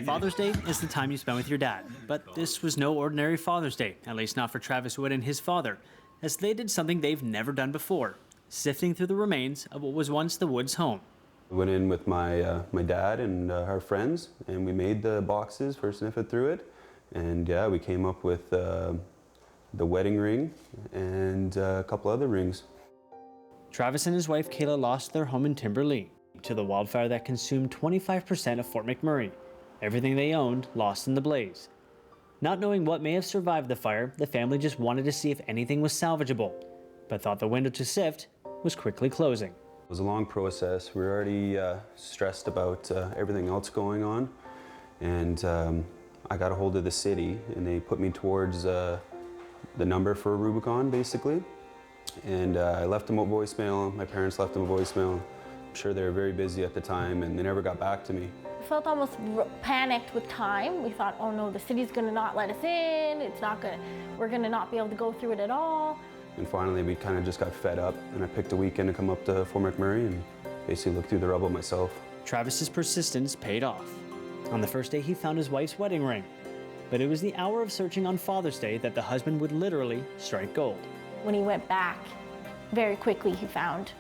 Father's Day is the time you spend with your dad, but this was no ordinary Father's Day, at least not for Travis Wood and his father, as they did something they've never done before, sifting through the remains of what was once the Woods' home. We went in with my dad and our friends, and we made the boxes for sniffing through it, and yeah, we came up with the wedding ring and a couple other rings. Travis and his wife Kayla lost their home in Timberlea to the wildfire that consumed 25% of Fort McMurray. Everything they owned lost in the blaze. Not knowing what may have survived the fire, the family just wanted to see if anything was salvageable, but thought the window to sift was quickly closing. It was a long process. We were already stressed about everything else going on, and I got a hold of the city, and they put me towards the number for Rubicon, basically. And I left them a voicemail. My parents left them a voicemail. I'm sure they were very busy at the time, and they never got back to me. We felt almost panicked with time. We thought, oh no, the city's gonna not let us in. We're gonna not be able to go through it at all. And finally, we kind of just got fed up, and I picked a weekend to come up to Fort McMurray and basically look through the rubble myself. Travis's persistence paid off. On the first day, he found his wife's wedding ring, but it was the hour of searching on Father's Day that the husband would literally strike gold. When he went back, very quickly he found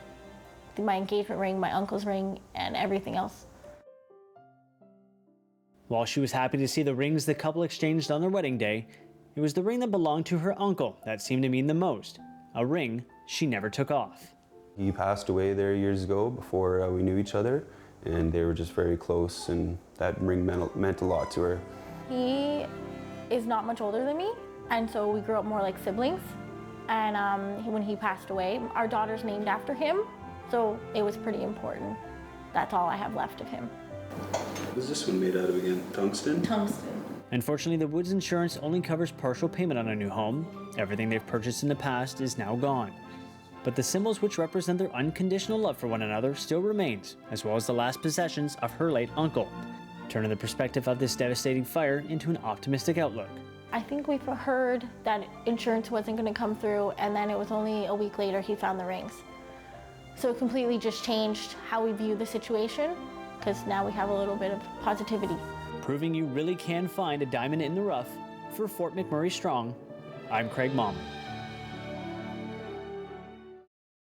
my engagement ring, my uncle's ring, and everything else. While she was happy to see the rings the couple exchanged on their wedding day, it was the ring that belonged to her uncle that seemed to mean the most, a ring she never took off. He passed away there years ago before we knew each other, and they were just very close, and that ring meant a lot to her. He is not much older than me, and so we grew up more like siblings. And when he passed away, our daughter's named after him, so it was pretty important. That's all I have left of him. What is this one made out of again? Tungsten? Tungsten. Unfortunately, the Woods' insurance only covers partial payment on a new home. Everything they've purchased in the past is now gone. But the symbols which represent their unconditional love for one another still remains, as well as the last possessions of her late uncle, turning the perspective of this devastating fire into an optimistic outlook. I think we've heard that insurance wasn't going to come through, and then it was only a week later he found the rings. So it completely just changed how we view the situation, because now we have a little bit of positivity. Proving you really can find a diamond in the rough, for Fort McMurray Strong, I'm Craig Mom.